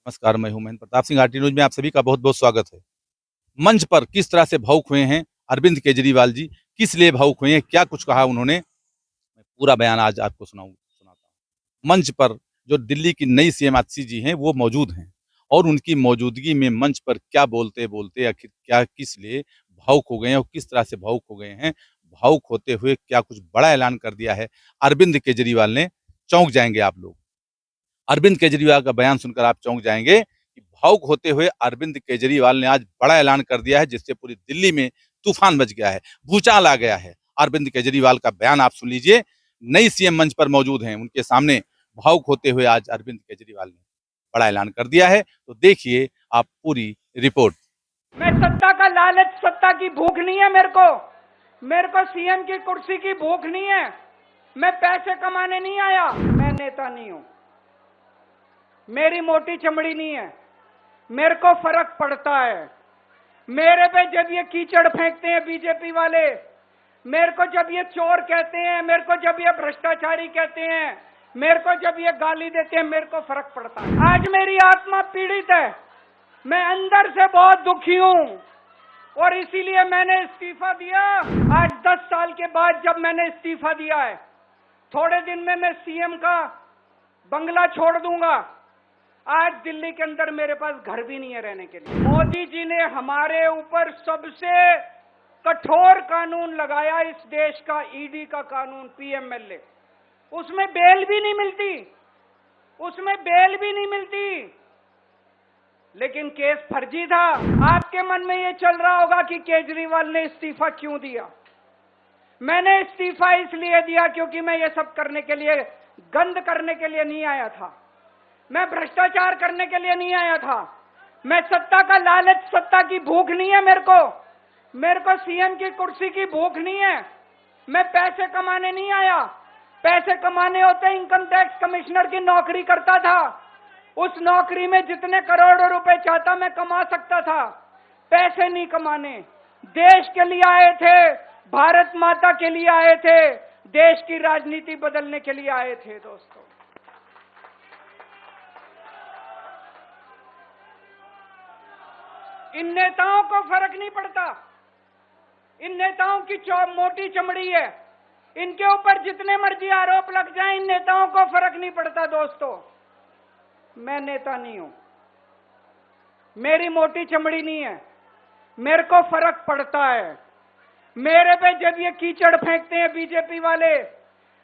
नमस्कार, मैं हूं महेंद्र प्रताप सिंह। आरटी न्यूज में आप सभी का बहुत-बहुत स्वागत है। मंच पर किस तरह से भावुक हुए हैं अरविंद केजरीवाल जी, किस लिए भावुक हुए हैं, क्या कुछ कहा उन्होंने, मैं पूरा बयान आज आपको सुनाता हूं। मंच पर जो दिल्ली की नई सीएम आतिशी जी हैं, वो मौजूद हैं और उनकी मौजूदगी में मंच पर क्या बोलते-बोलते आखिर क्या किस लिए भावुक हो गए हैं और किस तरह से भावुक हो गए हैं। भावुक होते हुए क्या कुछ बड़ा ऐलान कर दिया है अरविंद केजरीवाल ने, चौंक जाएँगे आप लोग। अरविंद केजरीवाल का बयान सुनकर आप चौंक जाएँगे कि भावुक होते हुए अरविंद केजरीवाल ने आज बड़ा ऐलान कर दिया है, जिससे पूरी दिल्ली में तूफान मच गया है, भूचाल आ गया है। अरविंद केजरीवाल का बयान आप सुन लीजिए। नई सीएम मंच पर मौजूद हैं, उनके सामने भावुक होते हुए आज अरविंद केजरीवाल ने बड़ा ऐलान कर दिया है। तो देखिए आप पूरी रिपोर्ट। मैं सत्ता का लालच, सत्ता की भूख नहीं है मेरे को सीएम की कुर्सी की भूख नहीं है। मैं पैसे कमाने नहीं आया, मैं नेता नहीं हूं। मेरी मोटी चमड़ी नहीं है, मेरे को फर्क पड़ता है। मेरे पे जब ये कीचड़ फेंकते हैं बीजेपी वाले, मेरे को जब ये चोर कहते हैं, मेरे को जब ये भ्रष्टाचारी कहते हैं, मेरे को जब ये गाली देते हैं, मेरे को फर्क पड़ता है। आज मेरी आत्मा पीड़ित है, मैं अंदर से बहुत दुखी हूं और इसीलिए मैंने इस्तीफा दिया। आज 10 साल के बाद जब मैंने इस्तीफा दिया है, थोड़े दिन में मैं सीएम का बंगला छोड़ दूंगा। आज दिल्ली के अंदर मेरे पास घर भी नहीं है रहने के लिए। मोदी जी ने हमारे ऊपर सबसे कठोर कानून लगाया, इस देश का ईडी का कानून, पीएमएलए। उसमें बेल भी नहीं मिलती, उसमें बेल भी नहीं मिलती, लेकिन केस फर्जी था। आपके मन में यह चल रहा होगा कि केजरीवाल ने इस्तीफा क्यों दिया। मैंने इस्तीफा इसलिए दिया क्योंकि मैं ये सब करने के लिए, गंद करने के लिए नहीं आया था। मैं भ्रष्टाचार करने के लिए नहीं आया था। मैं सत्ता का लालच, सत्ता की भूख नहीं है मेरे को सीएम की कुर्सी की भूख नहीं है। मैं पैसे कमाने नहीं आया। पैसे कमाने होते इनकम टैक्स कमिश्नर की नौकरी करता था, उस नौकरी में जितने करोड़ों रुपए चाहता मैं कमा सकता था। पैसे नहीं कमाने, देश के लिए आए थे, भारत माता के लिए आए थे, देश की राजनीति बदलने के लिए आए थे। दोस्तों, इन नेताओं को फर्क नहीं पड़ता। इन नेताओं की मोटी चमड़ी है, इनके ऊपर जितने मर्जी आरोप लग जाएं, इन नेताओं को फर्क नहीं पड़ता। दोस्तों, मैं नेता नहीं हूं, मेरी मोटी चमड़ी नहीं है, मेरे को फर्क पड़ता है। मेरे पे जब ये कीचड़ फेंकते हैं बीजेपी वाले,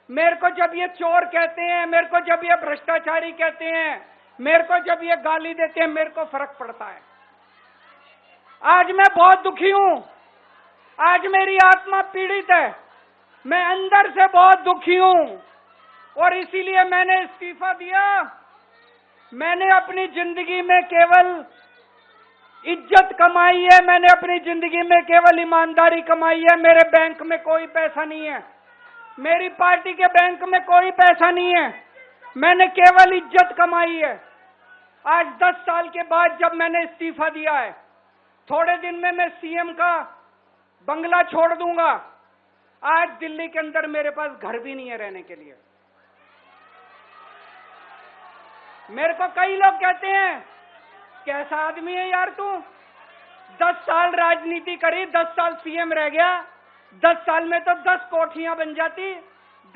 मेरे को जब ये चोर कहते हैं, मेरे को जब ये भ्रष्टाचारी कहते हैं, मेरे को जब ये गाली देते हैं, मेरे को फर्क पड़ता है। आज मैं बहुत दुखी हूं, आज मेरी आत्मा पीड़ित है, मैं अंदर से बहुत दुखी हूं और इसीलिए मैंने इस्तीफा दिया। मैंने अपनी जिंदगी में केवल इज्जत कमाई है, मैंने अपनी जिंदगी में केवल ईमानदारी कमाई है। मेरे बैंक में कोई पैसा नहीं है, मेरी पार्टी के बैंक में कोई पैसा नहीं है, मैंने केवल इज्जत कमाई है। आज 10 साल के बाद जब मैंने इस्तीफा दिया है, थोड़े दिन में मैं सीएम का बंगला छोड़ दूंगा। आज दिल्ली के अंदर मेरे पास घर भी नहीं है रहने के लिए। मेरे को कई लोग कहते हैं, कैसा आदमी है यार तू, 10 साल राजनीति करी, 10 साल सीएम रह गया, 10 साल में तो 10 कोठियां बन जाती,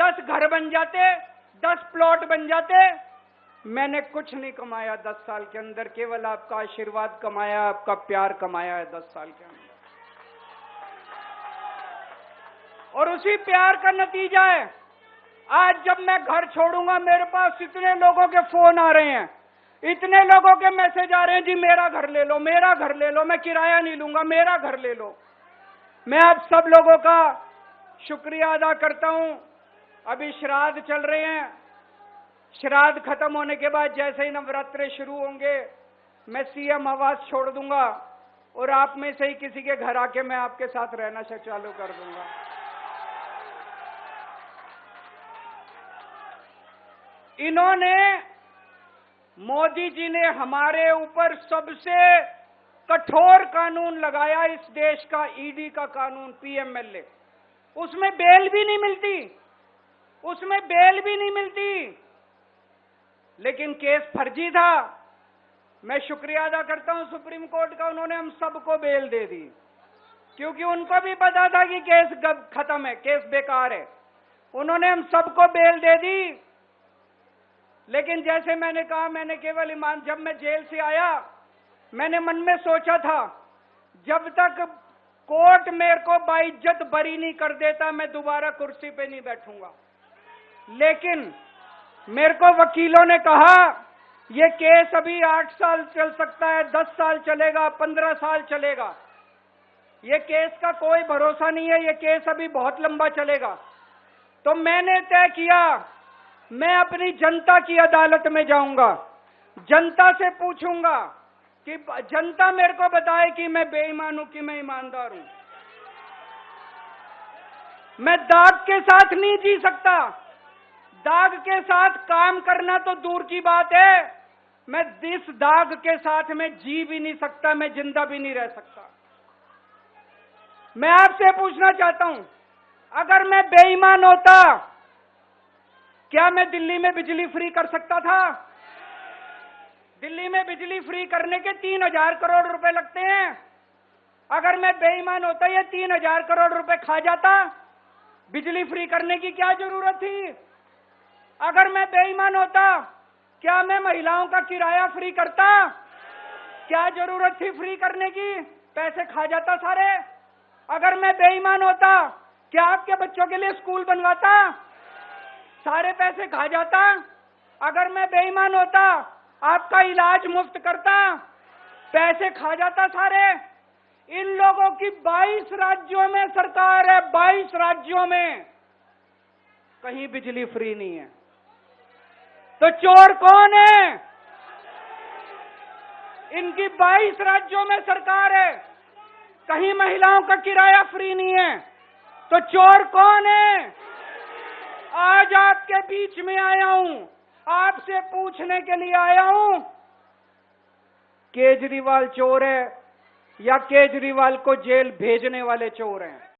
10 घर बन जाते, 10 प्लॉट बन जाते। मैंने कुछ नहीं कमाया 10 साल के अंदर, केवल आपका आशीर्वाद कमाया, आपका प्यार कमाया है 10 साल के अंदर। और उसी प्यार का नतीजा है, आज जब मैं घर छोड़ूंगा, मेरे पास इतने लोगों के फोन आ रहे हैं, इतने लोगों के मैसेज आ रहे हैं, जी मेरा घर ले लो, मेरा घर ले लो, मैं किराया नहीं लूंगा, मेरा घर ले लो। मैं आप सब लोगों का शुक्रिया अदा करता हूं। अभी श्राद्ध चल रहे हैं, श्राद्ध खत्म होने के बाद जैसे ही नवरात्रे शुरू होंगे, मैं सीएम आवास छोड़ दूंगा और आप में से ही किसी के घर आके मैं आपके साथ रहना चालू कर दूंगा। इन्होंने, मोदी जी ने हमारे ऊपर सबसे कठोर कानून लगाया, इस देश का ईडी का कानून, पीएमएलए। उसमें बेल भी नहीं मिलती, उसमें बेल भी नहीं मिलती, लेकिन केस फर्जी था। मैं शुक्रिया अदा करता हूं सुप्रीम कोर्ट का, उन्होंने हम सबको बेल दे दी, क्योंकि उनको भी पता था कि केस खत्म है, केस बेकार है। उन्होंने हम सबको बेल दे दी। लेकिन जैसे मैंने कहा, मैंने केवल ईमान, जब मैं जेल से आया मैंने मन में सोचा था जब तक कोर्ट मेरे को बाइज्जत बरी नहीं कर देता मैं दोबारा कुर्सी पे नहीं बैठूंगा। लेकिन मेरे को वकीलों ने कहा ये केस अभी 8 साल चल सकता है, 10 साल चलेगा, 15 साल चलेगा, ये केस का कोई भरोसा नहीं है, ये केस अभी बहुत लंबा चलेगा। तो मैंने तय किया मैं अपनी जनता की अदालत में जाऊंगा, जनता से पूछूंगा कि जनता मेरे को बताए कि मैं बेईमान हूं कि मैं ईमानदार हूं। मैं दाग के साथ नहीं जी सकता, दाग के साथ काम करना तो दूर की बात है, मैं इस दाग के साथ में जी भी नहीं सकता, मैं जिंदा भी नहीं रह सकता। मैं आपसे पूछना चाहता हूं, अगर मैं बेईमान होता क्या मैं दिल्ली में बिजली फ्री कर सकता था? दिल्ली में बिजली फ्री करने के 3000 करोड़ रुपए लगते हैं। अगर मैं बेईमान होता ये 3000 करोड़ रुपए खा जाता, बिजली फ्री करने की क्या जरूरत थी? अगर मैं बेईमान होता क्या मैं महिलाओं का किराया फ्री करता? क्या जरूरत थी फ्री करने की? पैसे खा जाता सारे। अगर मैं बेईमान होता क्या आपके बच्चों के लिए स्कूल बनवाता? सारे पैसे खा जाता। अगर मैं बेईमान होता आपका इलाज मुफ्त करता, पैसे खा जाता सारे। इन लोगों की 22 राज्यों में सरकार है, 22 राज्यों में कहीं बिजली फ्री नहीं है। तो चोर कौन है? इनकी 22 राज्यों में सरकार है, कहीं महिलाओं का किराया फ्री नहीं है, तो चोर कौन है? आज आपके बीच में आया हूं, आपसे पूछने के लिए आया हूं, केजरीवाल चोर है या केजरीवाल को जेल भेजने वाले चोर हैं?